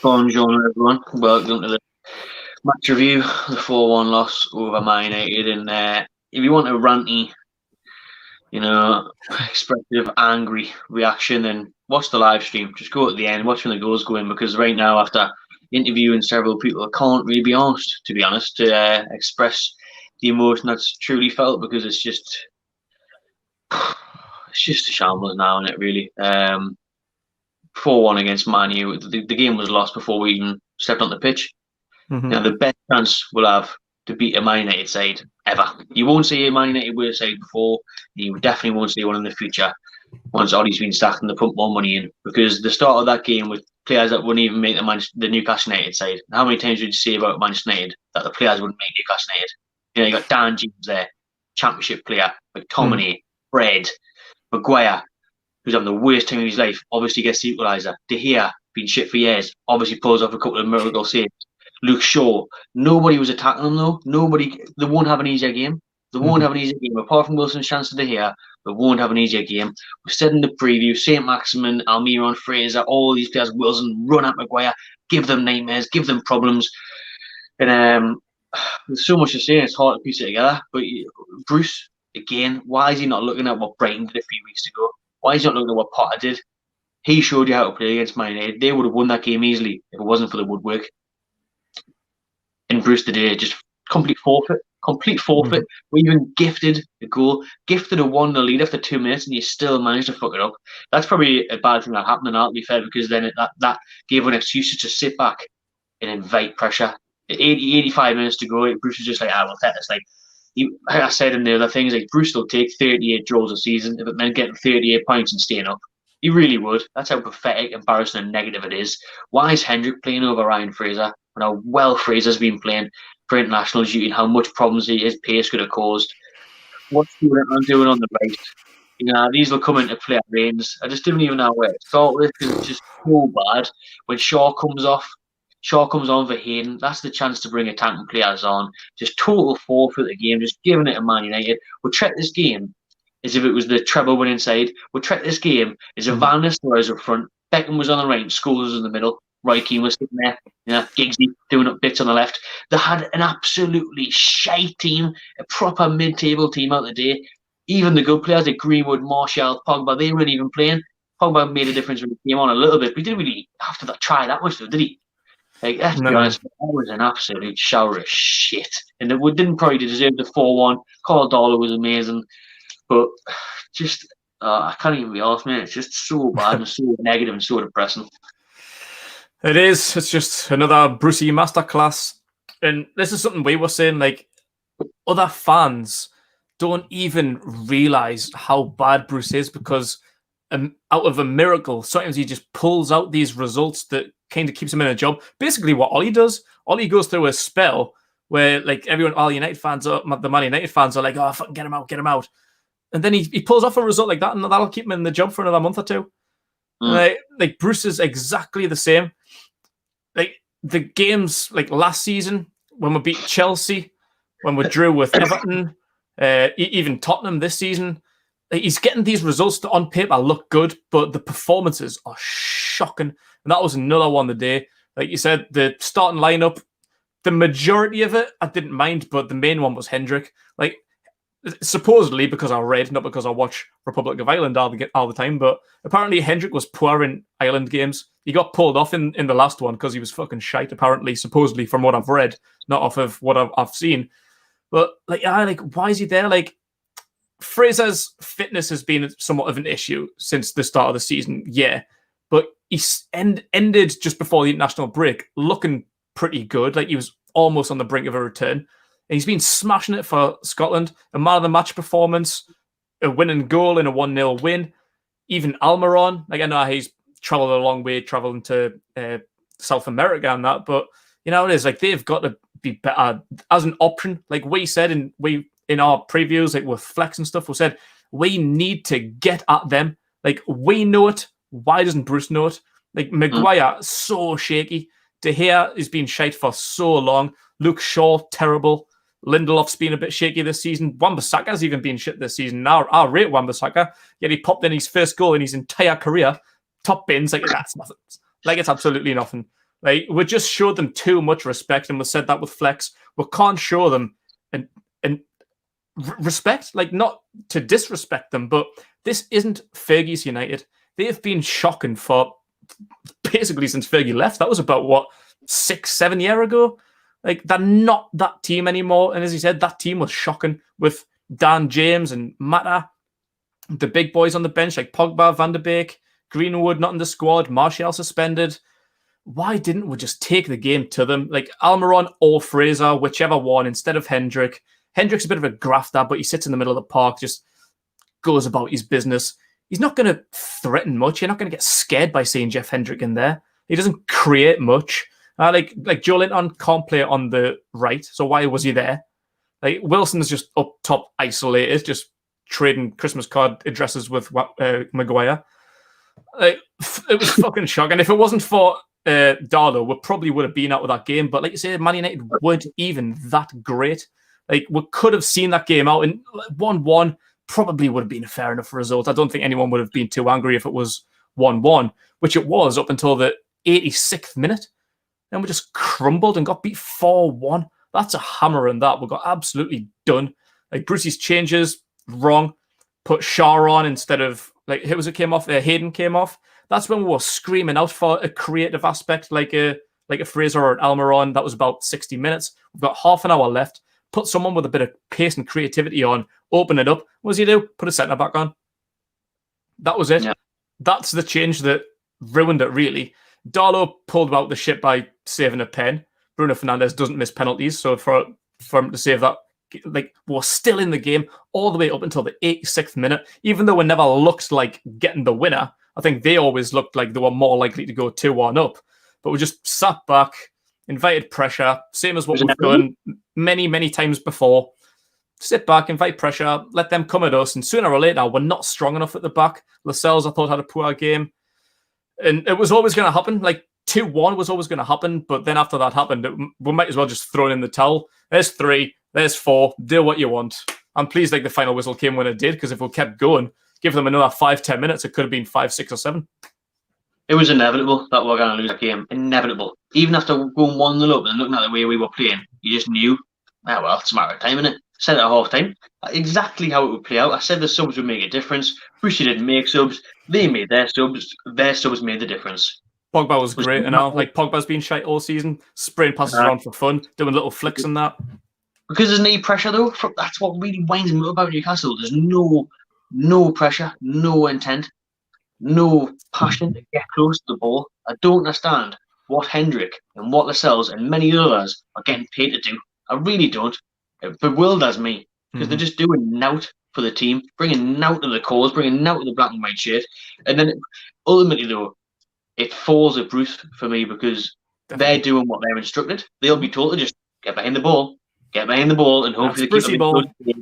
Bonjour, everyone. Welcome to the match review, the 4-1 loss over Man United. And if you want a ranty, expressive, angry reaction, then watch the live stream. Just go at the end, watch when the goals go in, because right now, after interviewing several people, I can't really be asked, to be honest, to express the emotion that's truly felt, because it's just a shambles now, isn't it, really? 4-1 against Man U. The game was lost before we even stepped on the pitch. Mm-hmm. The best chance we'll have to beat a Man United side ever. You won't see a Man United worst side before. You definitely won't see one in the future once Ollie's been stacked and they put more money in. Because the start of that game with players that wouldn't even make the Newcastle United side. How many times would you say about Manchester United that the players wouldn't make Newcastle United? You got Dan James there, championship player, McTominay, Fred, Maguire, who's having the worst time of his life, obviously gets the equaliser. De Gea, been shit for years, obviously pulls off a couple of miracle saves. Luke Shaw, nobody was attacking them though. They won't have an easier game. They won't have an easier game. Apart from Wilson's chance to De Gea, they won't have an easier game. We said in the preview, St. Maximin, Almiron, Fraser, all these players, Wilson, run at Maguire, give them nightmares, give them problems. And there's so much to say, it's hard to piece it together. But Bruce, again, why is he not looking at what Brighton did a few weeks ago? Why is he not looking at what Potter did? He showed you how to play against Man United. They would have won that game easily if it wasn't for the woodwork. And Bruce today just complete forfeit. We even gifted a goal, gifted a 1-0 lead after 2 minutes, and you still managed to fuck it up. That's probably a bad thing that happened now, to be fair, because then that gave an excuse to sit back and invite pressure. 85 minutes to go, Bruce was just like, we'll take this. Like I said in the other things, like Bruce will take 38 draws a season if it meant getting 38 points and staying up. He really would. That's how pathetic, embarrassing, and negative it is. Why is Hendrick playing over Ryan Fraser? And how well Fraser's been playing for international duty and how much problems his pace could have caused. What's I'm doing on the right? These will come into play at Reigns. I just didn't even know where to start with. It's just so bad. When Shaw comes on for Hayden. That's the chance to bring attacking players on. Just total forfeit the game, just giving it to Man United. We'll treat this game as if it was the treble winning side. We'll treat this game as if Van Nistelrooy was up front, Beckham was on the right, and Scholes was in the middle. Roy Keane was sitting there, Giggsy doing up bits on the left. They had an absolutely shite team, a proper mid-table team out the day. Even the good players like Greenwood, Martial, Pogba, they weren't even playing. Pogba made a difference when he came on a little bit, but he didn't really have to try that much, though, did he? Like, let's be honest, that was an absolute shower of shit. And it didn't probably deserve the 4-1. Carl Dollar was amazing. But just, I can't even be asked, man. It's just so bad and so negative and so depressing. It is. It's just another Brucie masterclass. And this is something we were saying, like, other fans don't even realise how bad Bruce is, because out of a miracle, sometimes he just pulls out these results that kind of keeps him in a job. Basically what Ollie does, Ollie goes through a spell where, like, all the United fans, the Man United fans are like, oh, fucking get him out. And then he pulls off a result like that, and that'll keep him in the job for another month or two. Like Bruce is exactly the same. Like the games like last season when we beat Chelsea, when we drew with Everton, even Tottenham this season, he's getting these results that on paper look good, but the performances are shocking. And that was another one today. Like you said, the starting lineup, the majority of it I didn't mind, but the main one was Hendrick. Like, supposedly because I read, not because I watch Republic of Ireland all the time, but apparently Hendrick was poor in Ireland games. He got pulled off in the last one because he was fucking shite, apparently, supposedly, from what I've read, not off of what I've seen. But, why is he there? Like, Fraser's fitness has been somewhat of an issue since the start of the season, yeah. But he ended just before the international break looking pretty good. Like, he was almost on the brink of a return. And he's been smashing it for Scotland. A man of the match performance, a winning goal in a 1-0 win. Even Almiron, like, I know he's travelled a long way, travelling to South America and that, but you know it is like they've got to be better as an option. Like we said in our previews, like with Flex and stuff, we said we need to get at them. Like we know it. Why doesn't Bruce know it? Like Maguire, so shaky. De Gea has been shite for so long. Luke Shaw, terrible. Lindelof's been a bit shaky this season. Wan-Bissaka's even been shit this season. Now I rate Wan-Bissaka, yet he popped in his first goal in his entire career. Top bins, like that's nothing. Like it's absolutely nothing. Like, we just showed them too much respect, and we said that with Flex. We can't show them and respect, like, not to disrespect them, but this isn't Fergie's United. They have been shocking for basically since Fergie left. That was about, what, 6-7 years ago? Like, they're not that team anymore. And as he said, that team was shocking with Dan James and Mata, the big boys on the bench like Pogba, Van der Beek, Greenwood not in the squad, Martial suspended. Why didn't we just take the game to them? Like Almiron or Fraser, whichever one, instead of Hendrick. Hendrick's a bit of a grafter, but he sits in the middle of the park, just goes about his business. He's not going to threaten much. You're not going to get scared by seeing Jeff Hendrick in there. He doesn't create much. Like Joe Linton can't play on the right, so why was he there? Like Wilson's just up top, isolated, just trading Christmas card addresses with Maguire. Like, it was fucking shocking. If it wasn't for Darlow, we probably would have been out of that game. But like you say, Man United weren't even that great. Like, we could have seen that game out, and 1-1 probably would have been a fair enough result. I don't think anyone would have been too angry if it was 1-1, which it was up until the 86th minute. Then we just crumbled and got beat 4-1. That's a hammer in that. We got absolutely done. Like, Brucie's changes, wrong. Put Shaw on instead of, like, who was it came off? Hayden came off. That's when we were screaming out for a creative aspect, like a Fraser or an Almiron. That was about 60 minutes. We've got half an hour left. Put someone with a bit of pace and creativity on, open it up. What does he do? Put a centre back on. That was it. Yeah. That's the change that ruined it, really. Darlow pulled out the ship by saving a pen. Bruno Fernandes doesn't miss penalties, so for him to save that, like, we're still in the game all the way up until the 86th minute. Even though we never looked like getting the winner, I think they always looked like they were more likely to go 2-1 up. But we just sat back, invited pressure, same as what we've done many, many times before. Sit back, invite pressure, let them come at us, and sooner or later, we're not strong enough at the back. Lascelles, I thought, had a poor game. And it was always going to happen. Like, 2-1 was always going to happen, but then after that happened, we might as well just throw in the towel. There's 3, there's 4, do what you want. I'm pleased like the final whistle came when it did, because if we kept going, give them another 5-10 minutes, it could have been 5, 6 or 7. It was inevitable that we were going to lose that game. Inevitable. Even after going 1-0 up and looking at the way we were playing, you just knew, well, it's a matter of time, isn't it? Said it at half time. Exactly how it would play out. I said the subs would make a difference. Brucie didn't make subs. They made their subs. Their subs made the difference. Pogba was great, and now, like, Pogba's been shite all season, spraying passes around for fun, doing little flicks and that. Because there's no pressure, though. That's what really winds me up about Newcastle. There's no pressure, no intent, no passion to get close to the ball. I don't understand what Hendrick and what Lascelles and many others are getting paid to do. I really don't. It bewilders me, because they're just doing nout for the team, bringing nout to the cause, bringing nout to the black and white shirt. And then ultimately, though, it falls at Bruce for me, because they're doing what they're instructed. They'll be told to just get behind the ball, and hopefully the keeper.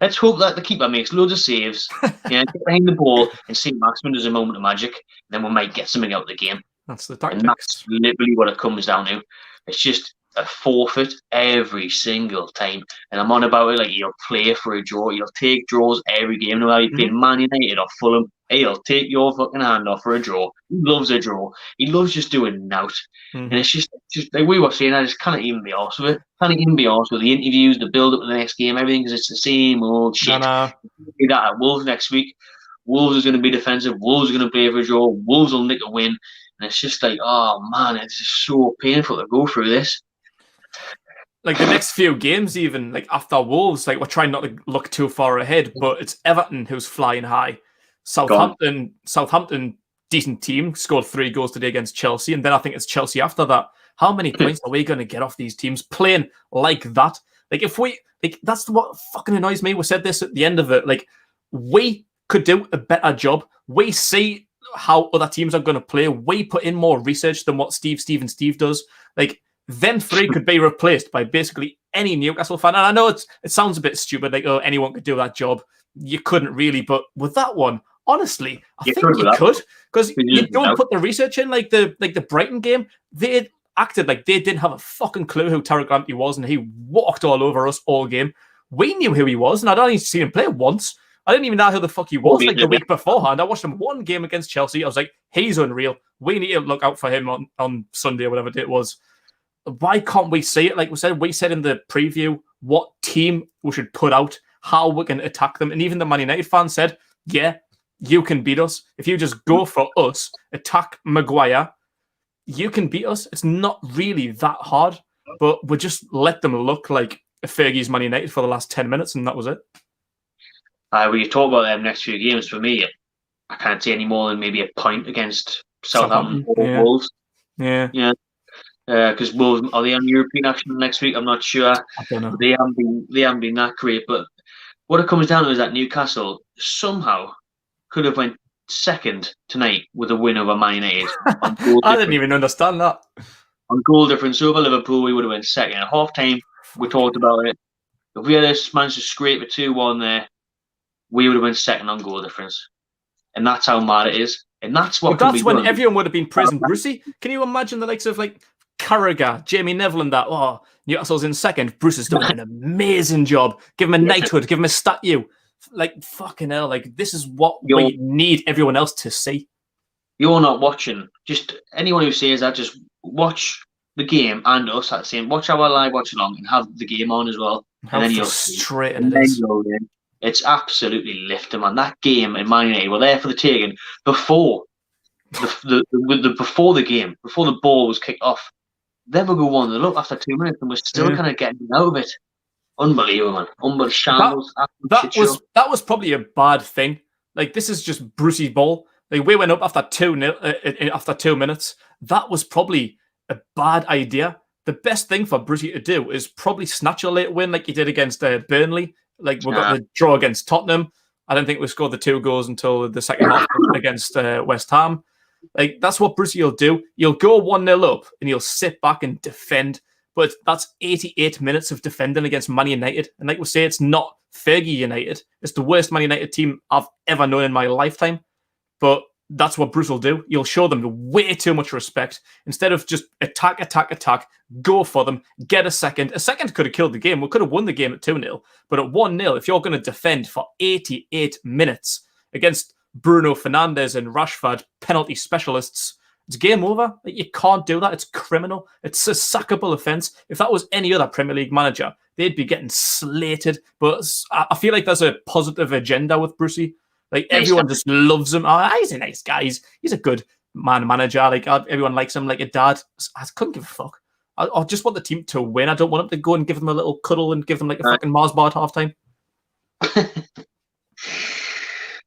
Let's hope that the keeper makes loads of saves. Get behind the ball and see Maxman does a moment of magic. Then we might get something out of the game. That's the tactics. And that's literally what it comes down to. It's just a forfeit every single time. And I'm on about it like you'll play for a draw. You'll take draws every game. No matter you're playing Man United or Fulham, he'll take your fucking hand off for a draw. He loves a draw. He loves just doing nout. And it's just like we were saying, I just can't even be arsed with it. Can't even be arsed with the interviews, the build up to the next game, everything, because it's the same old shit. That at Wolves next week. Wolves is going to be defensive. Wolves are going to play for a draw. Wolves will nick a win. And it's just like, oh man, it's just so painful to go through this. Like, the next few games, even like after Wolves, like, we're trying not to look too far ahead, but it's Everton who's flying high. Southampton, decent team, scored 3 goals today against Chelsea, and then I think it's Chelsea after that. How many points are we going to get off these teams playing like that? Like, if we, like, that's what fucking annoys me. We said this at the end of it. Like, we could do a better job. We see how other teams are going to play. We put in more research than what Steve does. Like, them 3 could be replaced by basically any Newcastle fan. And I know it sounds a bit stupid, like, oh, anyone could do that job. You couldn't really, but with that one, honestly, I think you could, because you don't put the research in. Like the Brighton game, they acted like they didn't have a fucking clue who Tarek Lamptey was, and he walked all over us all game. We knew who he was, and I'd only seen him play once. I didn't even know who the fuck he was like the week beforehand. I watched him one game against Chelsea. I was like, he's unreal. We need to look out for him on Sunday or whatever day it was. Why can't we see it? Like we said in the preview, what team we should put out, how we can attack them. And even the Man United fans said, yeah, you can beat us. If you just go for us, attack Maguire, you can beat us. It's not really that hard, but we just let them look like Fergie's Man United for the last 10 minutes, and that was it. When you talk about them next few games, for me, I can't see any more than maybe a point against Southampton or Wolves. Yeah. Because Wolves, are they on European action next week? I'm not sure. I don't know. They haven't been that great. But what it comes down to is that Newcastle somehow could have went second tonight with a win over Man United. I didn't even understand that. On goal difference over Liverpool, we would have went second. At half time, we talked about it. If we had managed to scrape a 2-1 there, we would have been second on goal difference. And that's how mad it is. And that's what. That's when everyone would have been praising Brucie. Can you imagine the likes of like Carragher, Jamie Neville, and that? Oh, Newcastle's in second. Bruce has done an amazing job. Give him a knighthood. Give him a statue. Like fucking hell. Like this is what we need everyone else to see. You're not watching. Just anyone who says that, just watch the game and us at the same. Watch our live watch along and have the game on as well. How frustrating it is. It's absolutely lifting, man. That game in Man United were there for the taking before before the game, before the ball was kicked off. Then we go 1-0 up after 2 minutes, and we're still kind of getting out of it. Unbelievable, man. Unbelievable shambles. That was probably a bad thing. Like this is just Brucie's ball. Like we went up after 2-0 after 2 minutes. That was probably a bad idea. The best thing for Brucie to do is probably snatch a late win, like he did against Burnley. Like we got the draw against Tottenham. I don't think we scored the 2 goals until the second half against West Ham. Like that's what Brucie will do. He'll go 1-0 up and he'll sit back and defend. But that's 88 minutes of defending against Man United. And like we say, it's not Fergie United. It's the worst Man United team I've ever known in my lifetime. But that's what Bruce will do. You'll show them way too much respect. Instead of just attack, go for them, get a second. A second could have killed the game. We could have won the game at 2-0. But at 1-0, if you're going to defend for 88 minutes against Bruno Fernandes and Rashford, penalty specialists, it's game over. Like, you can't do that. It's criminal. It's a sackable offence. If that was any other Premier League manager, they'd be getting slated. But I feel like there's a positive agenda with Brucie. Like everyone just loves him. Oh, he's a nice guy. He's a good manager. Like everyone likes him like a dad. I couldn't give a fuck. I just want the team to win. I don't want them to go and give them a little cuddle and give them like a fucking Mars bar at halftime.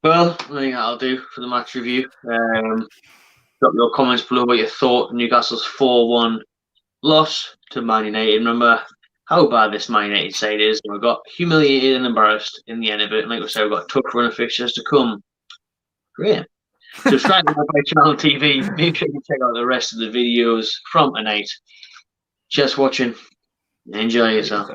Well, I think that'll do for the match review. Drop your comments below what you thought. Newcastle's 4-1 loss to Man United. Remember how bad this Man United side is. We got humiliated and embarrassed in the end of it. And like we said, we've got a tough run of fixtures to come. Great. Subscribe to my channel TV. Make sure you check out the rest of the videos from tonight. Just watching. Enjoy yourself.